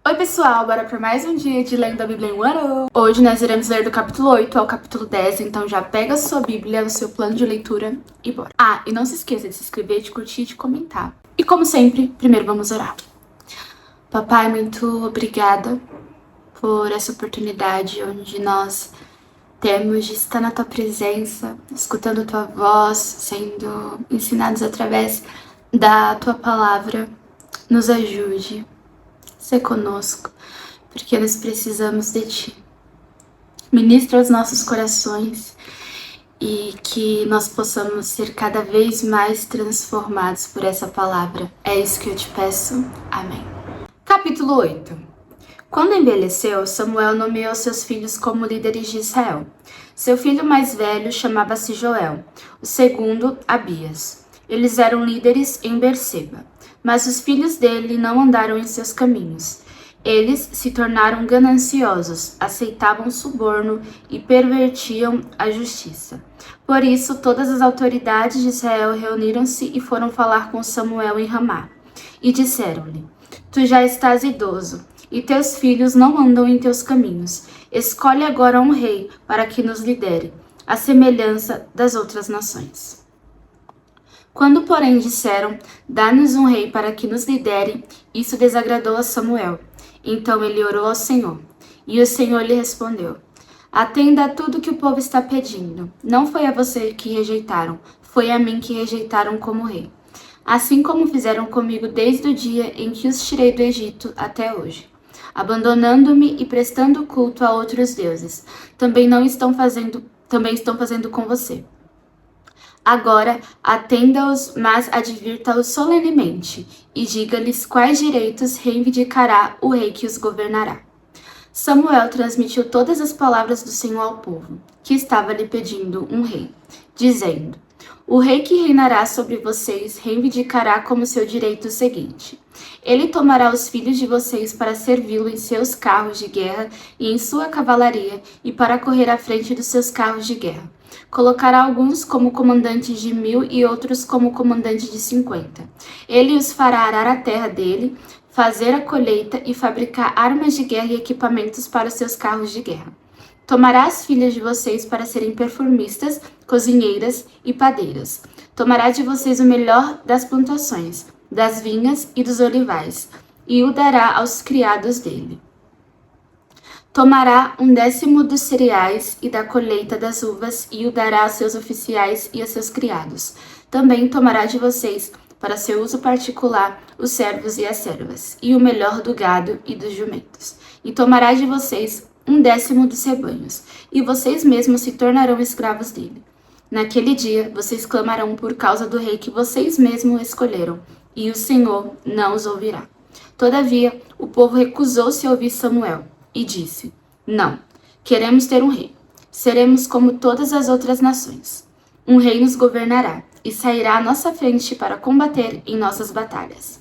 Oi pessoal, bora para mais um dia de Lendo a Bíblia em um ano. Hoje nós iremos ler do capítulo 8 ao capítulo 10, então já pega a sua Bíblia, o seu plano de leitura e bora. E não se esqueça de se inscrever, de curtir e de comentar. E como sempre, primeiro vamos orar. Papai, muito obrigada por essa oportunidade onde nós temos de estar na tua presença, escutando tua voz, sendo ensinados através da tua palavra. Nos ajude. Ser conosco, porque nós precisamos de Ti. Ministra os nossos corações e que nós possamos ser cada vez mais transformados por essa palavra. É isso que eu te peço. Amém. Capítulo 8. Quando envelheceu, Samuel nomeou seus filhos como líderes de Israel. Seu filho mais velho chamava-se Joel, o segundo, Abias. Eles eram líderes em Berseba. Mas os filhos dele não andaram em seus caminhos. Eles se tornaram gananciosos, aceitavam suborno e pervertiam a justiça. Por isso, todas as autoridades de Israel reuniram-se e foram falar com Samuel em Ramá. E disseram-lhe: Tu já estás idoso, e teus filhos não andam em teus caminhos. Escolhe agora um rei para que nos lidere, à semelhança das outras nações. Quando, porém, disseram, dá-nos um rei para que nos lidere, isso desagradou a Samuel. Então ele orou ao Senhor, e o Senhor lhe respondeu: Atenda a tudo que o povo está pedindo. Não foi a você que rejeitaram, foi a mim que rejeitaram como rei. Assim como fizeram comigo desde o dia em que os tirei do Egito até hoje, abandonando-me e prestando culto a outros deuses. Também estão fazendo com você. Agora, atenda-os, mas advirta-os solenemente, e diga-lhes quais direitos reivindicará o rei que os governará. Samuel transmitiu todas as palavras do Senhor ao povo, que estava lhe pedindo um rei, dizendo: O rei que reinará sobre vocês reivindicará como seu direito o seguinte: ele tomará os filhos de vocês para servi-lo em seus carros de guerra e em sua cavalaria, e para correr à frente dos seus carros de guerra. Colocará alguns como comandantes de 1000 e outros como comandantes de 50. Ele os fará arar a terra dele, fazer a colheita e fabricar armas de guerra e equipamentos para os seus carros de guerra. Tomará as filhas de vocês para serem perfumistas, cozinheiras e padeiras. Tomará de vocês o melhor das plantações, das vinhas e dos olivais, e o dará aos criados dele. Tomará 1/10 dos cereais e da colheita das uvas, e o dará aos seus oficiais e a seus criados. Também tomará de vocês, para seu uso particular, os servos e as servas, e o melhor do gado e dos jumentos. E tomará de vocês 1/10 dos rebanhos, e vocês mesmos se tornarão escravos dele. Naquele dia, vocês clamarão por causa do rei que vocês mesmos escolheram, e o Senhor não os ouvirá. Todavia, o povo recusou-se a ouvir Samuel, e disse: Não, queremos ter um rei. Seremos como todas as outras nações. Um rei nos governará, e sairá à nossa frente para combater em nossas batalhas.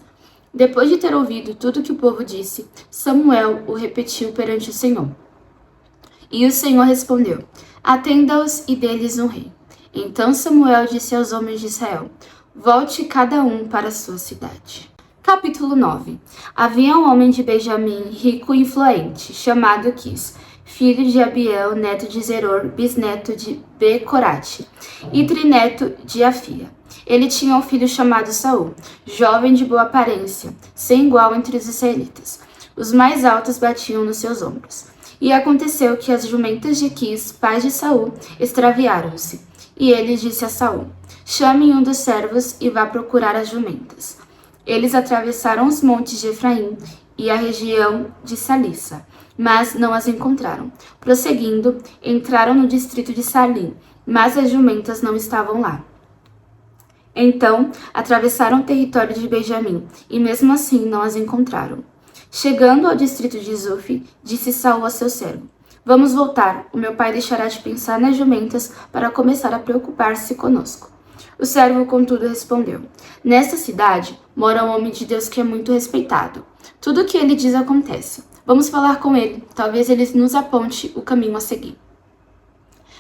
Depois de ter ouvido tudo que o povo disse, Samuel o repetiu perante o Senhor. E o Senhor respondeu: Atenda-os e dê-lhes um rei. Então Samuel disse aos homens de Israel: Volte cada um para a sua cidade. Capítulo 9. Havia um homem de Benjamim, rico e influente, chamado Quis, filho de Abiel, neto de Zeror, bisneto de Becorate, e trineto de Afia. Ele tinha um filho chamado Saul, jovem de boa aparência, sem igual entre os israelitas. Os mais altos batiam nos seus ombros. E aconteceu que as jumentas de Quis, pai de Saul, extraviaram-se. E ele disse a Saul: Chame um dos servos e vá procurar as jumentas. Eles atravessaram os montes de Efraim e a região de Salissa, mas não as encontraram. Prosseguindo, entraram no distrito de Salim, mas as jumentas não estavam lá. Então, atravessaram o território de Benjamim, e mesmo assim não as encontraram. Chegando ao distrito de Zuf, disse Saul a seu servo: Vamos voltar, o meu pai deixará de pensar nas jumentas para começar a preocupar-se conosco. O servo, contudo, respondeu: Nesta cidade mora um homem de Deus que é muito respeitado. Tudo o que ele diz acontece. Vamos falar com ele, talvez ele nos aponte o caminho a seguir.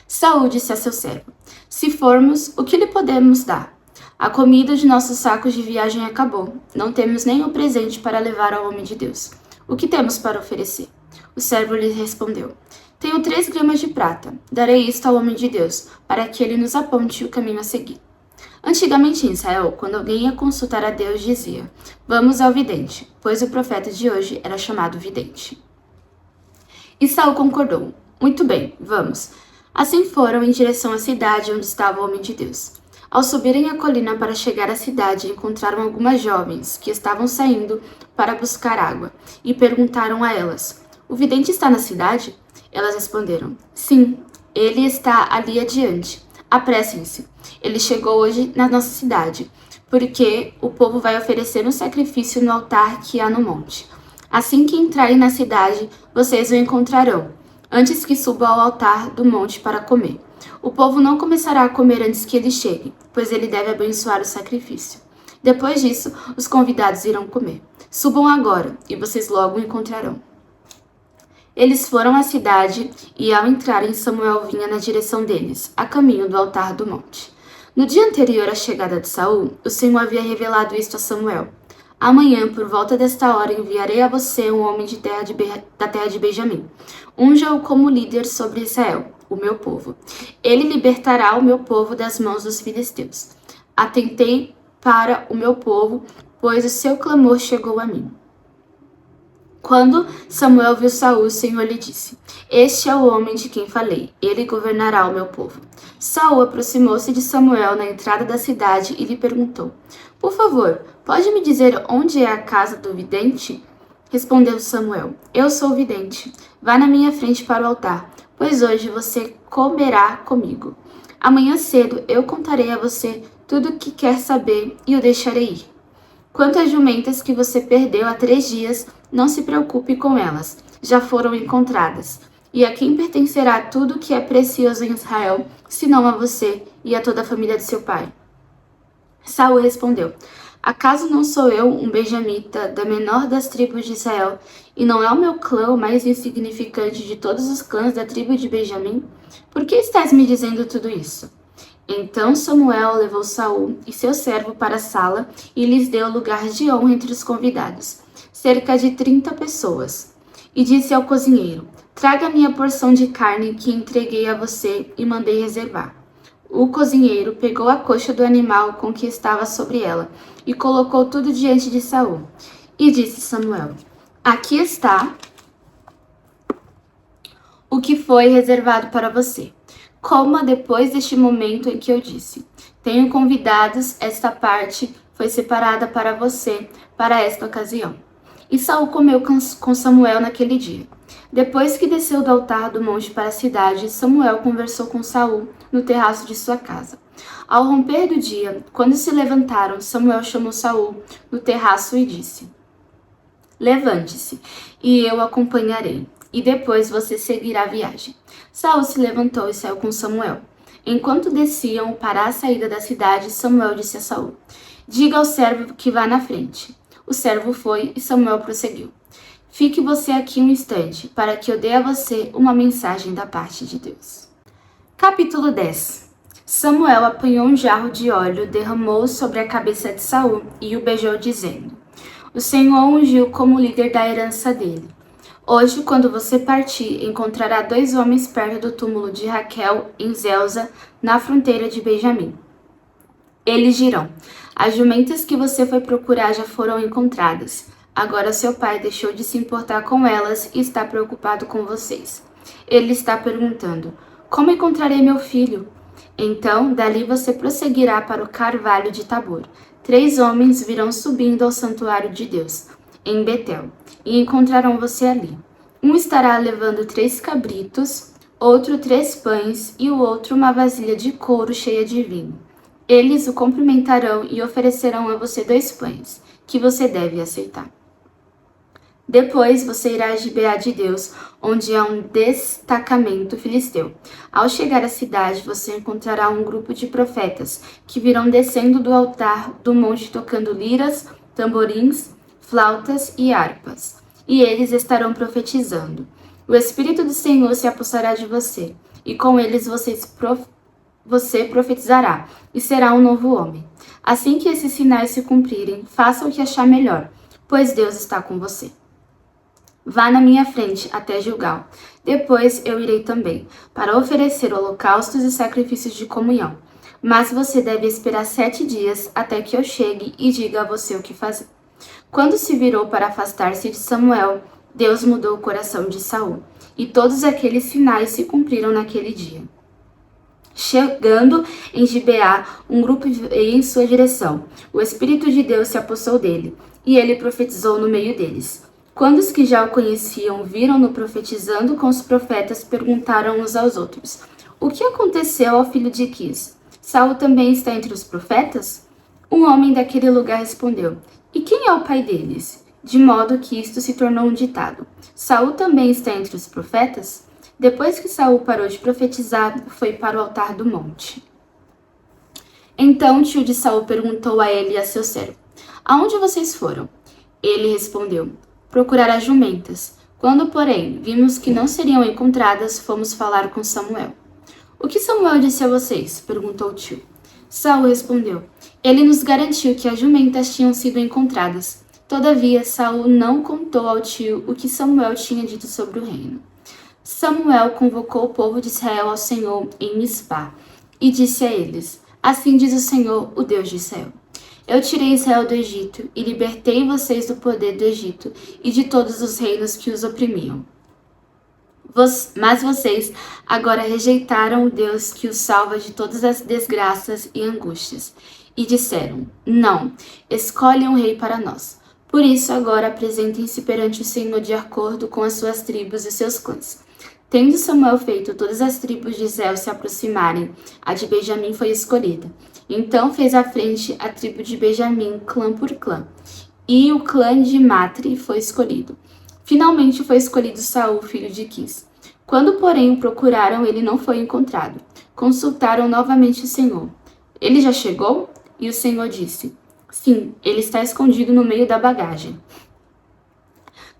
Saul disse a seu servo: Se formos, o que lhe podemos dar? A comida de nossos sacos de viagem acabou. Não temos nenhum presente para levar ao homem de Deus. O que temos para oferecer? O servo lhe respondeu: Tenho 3 gramas de prata. Darei isto ao homem de Deus, para que ele nos aponte o caminho a seguir. Antigamente em Israel, quando alguém ia consultar a Deus, dizia: Vamos ao vidente, pois o profeta de hoje era chamado vidente. E Saul concordou: Muito bem, vamos. Assim foram em direção à cidade onde estava o homem de Deus. Ao subirem a colina para chegar à cidade, encontraram algumas jovens que estavam saindo para buscar água e perguntaram a elas: O vidente está na cidade? Elas responderam: Sim, ele está ali adiante. Apressem-se. Ele chegou hoje na nossa cidade, porque o povo vai oferecer um sacrifício no altar que há no monte. Assim que entrarem na cidade, vocês o encontrarão, antes que suba ao altar do monte para comer. O povo não começará a comer antes que ele chegue, pois ele deve abençoar o sacrifício. Depois disso, os convidados irão comer. Subam agora, e vocês logo o encontrarão. Eles foram à cidade e, ao entrarem, Samuel vinha na direção deles, a caminho do altar do monte. No dia anterior à chegada de Saul, o Senhor havia revelado isto a Samuel. Amanhã, por volta desta hora, enviarei a você um homem da terra de Benjamim. Unja-o como líder sobre Israel, o meu povo. Ele libertará o meu povo das mãos dos filisteus. Atentei para o meu povo, pois o seu clamor chegou a mim. Quando Samuel viu Saul, o Senhor lhe disse: Este é o homem de quem falei, ele governará o meu povo. Saul aproximou-se de Samuel na entrada da cidade e lhe perguntou: Por favor, pode me dizer onde é a casa do vidente? Respondeu Samuel: Eu sou o vidente. Vá na minha frente para o altar, pois hoje você comerá comigo. Amanhã cedo eu contarei a você tudo o que quer saber e o deixarei ir. Quanto às jumentas que você perdeu há 3 dias, não se preocupe com elas, já foram encontradas. E a quem pertencerá tudo que é precioso em Israel, senão a você e a toda a família de seu pai? Saul respondeu: Acaso não sou eu um benjamita da menor das tribos de Israel, e não é o meu clã o mais insignificante de todos os clãs da tribo de Benjamim? Por que estás me dizendo tudo isso? Então Samuel levou Saul e seu servo para a sala e lhes deu lugar de honra entre os convidados, cerca de 30 pessoas. E disse ao cozinheiro: Traga minha porção de carne que entreguei a você e mandei reservar. O cozinheiro pegou a coxa do animal com que estava sobre ela e colocou tudo diante de Saul. E disse Samuel: Aqui está o que foi reservado para você. Coma depois deste momento em que eu disse: Tenho convidados, esta parte foi separada para você, para esta ocasião. E Saul comeu com Samuel naquele dia. Depois que desceu do altar do monte para a cidade, Samuel conversou com Saul no terraço de sua casa. Ao romper do dia, quando se levantaram, Samuel chamou Saul no terraço e disse: Levante-se, e eu o acompanharei, e depois você seguirá a viagem. Saul se levantou e saiu com Samuel. Enquanto desciam para a saída da cidade, Samuel disse a Saul: Diga ao servo que vá na frente. O servo foi e Samuel prosseguiu: Fique você aqui um instante, para que eu dê a você uma mensagem da parte de Deus. Capítulo 10. Samuel apanhou um jarro de óleo, derramou sobre a cabeça de Saul e o beijou, dizendo: O Senhor ungiu como líder da herança dele. Hoje, quando você partir, encontrará 2 homens perto do túmulo de Raquel, em Zelza, na fronteira de Benjamim. Eles dirão: As jumentas que você foi procurar já foram encontradas. Agora seu pai deixou de se importar com elas e está preocupado com vocês. Ele está perguntando: Como encontrarei meu filho? Então, dali você prosseguirá para o carvalho de Tabor. 3 homens virão subindo ao santuário de Deus, em Betel, e encontrarão você ali. Um estará levando 3 cabritos, outro 3 pães e o outro uma vasilha de couro cheia de vinho. Eles o cumprimentarão e oferecerão a você 2 pães, que você deve aceitar. Depois você irá a Gibeá de Deus, onde há um destacamento filisteu. Ao chegar à cidade, você encontrará um grupo de profetas, que virão descendo do altar do monte tocando liras, tamborins, flautas e harpas. E eles estarão profetizando. O Espírito do Senhor se apossará de você, e com eles você profetizará, e será um novo homem. Assim que esses sinais se cumprirem, faça o que achar melhor, pois Deus está com você. Vá na minha frente até Gilgal. Depois eu irei também, para oferecer holocaustos e sacrifícios de comunhão. Mas você deve esperar 7 dias até que eu chegue e diga a você o que fazer. Quando se virou para afastar-se de Samuel, Deus mudou o coração de Saul, e todos aqueles sinais se cumpriram naquele dia. Chegando em Gibeá, um grupo veio em sua direção. O Espírito de Deus se apossou dele, e ele profetizou no meio deles. Quando os que já o conheciam viram-no profetizando com os profetas, perguntaram uns aos outros: O que aconteceu ao filho de Quis? Saul também está entre os profetas? Um homem daquele lugar respondeu: E quem é o pai deles? De modo que isto se tornou um ditado: Saul também está entre os profetas? Depois que Saul parou de profetizar, foi para o altar do monte. Então o tio de Saul perguntou a ele e a seu servo: Aonde vocês foram? Ele respondeu: Procurar as jumentas. Quando, porém, vimos que não seriam encontradas, fomos falar com Samuel. O que Samuel disse a vocês? Perguntou o tio. Saul respondeu: Ele nos garantiu que as jumentas tinham sido encontradas. Todavia, Saul não contou ao tio o que Samuel tinha dito sobre o reino. Samuel convocou o povo de Israel ao Senhor em Mispá e disse a eles: Assim diz o Senhor, o Deus de Israel: Eu tirei Israel do Egito e libertei vocês do poder do Egito e de todos os reinos que os oprimiam. Mas vocês agora rejeitaram o Deus que os salva de todas as desgraças e angústias, e disseram: Não, escolhe um rei para nós. Por isso agora apresentem-se perante o Senhor de acordo com as suas tribos e seus clãs. Tendo Samuel feito todas as tribos de Israel se aproximarem, a de Benjamim foi escolhida. Então fez à frente a tribo de Benjamim, clã por clã, e o clã de Matri foi escolhido. Finalmente foi escolhido Saul, filho de Quis. Quando, porém, o procuraram, ele não foi encontrado. Consultaram novamente o Senhor. Ele já chegou? E o Senhor disse: Sim, ele está escondido no meio da bagagem.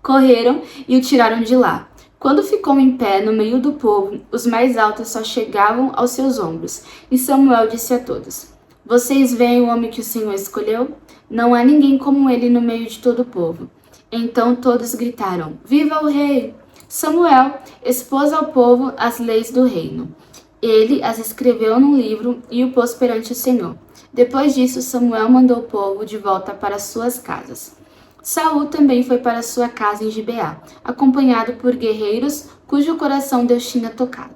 Correram e o tiraram de lá. Quando ficou em pé no meio do povo, os mais altos só chegavam aos seus ombros. E Samuel disse a todos: Vocês veem o homem que o Senhor escolheu? Não há ninguém como ele no meio de todo o povo. Então todos gritaram: Viva o rei! Samuel expôs ao povo as leis do reino. Ele as escreveu num livro e o pôs perante o Senhor. Depois disso, Samuel mandou o povo de volta para suas casas. Saul também foi para sua casa em Gibeá, acompanhado por guerreiros cujo coração Deus tinha tocado.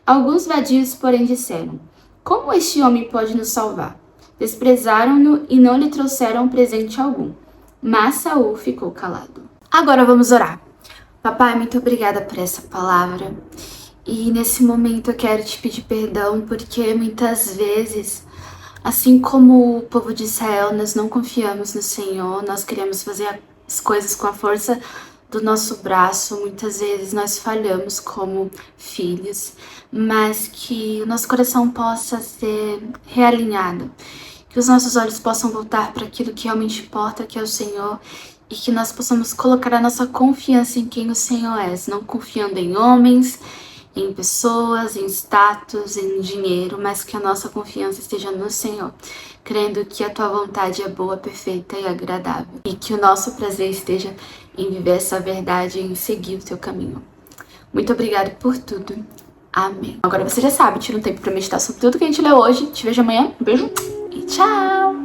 Alguns vadios, porém, disseram: Como este homem pode nos salvar? Desprezaram-no e não lhe trouxeram presente algum. Mas Saul ficou calado. Agora vamos orar. Papai, muito obrigada por essa palavra. E nesse momento eu quero te pedir perdão porque muitas vezes, assim como o povo de Israel, nós não confiamos no Senhor, nós queremos fazer as coisas com a força do nosso braço. Muitas vezes nós falhamos como filhos, mas que o nosso coração possa ser realinhado, que os nossos olhos possam voltar para aquilo que realmente importa, que é o Senhor, e que nós possamos colocar a nossa confiança em quem o Senhor é, não confiando em homens, em pessoas, em status, em dinheiro, mas que a nossa confiança esteja no Senhor, crendo que a tua vontade é boa, perfeita e agradável, e que o nosso prazer esteja em viver essa verdade e em seguir o teu caminho. Muito obrigada por tudo. Amém. Agora você já sabe, tira um tempo para meditar sobre tudo que a gente leu hoje. Te vejo amanhã. Um beijo e tchau!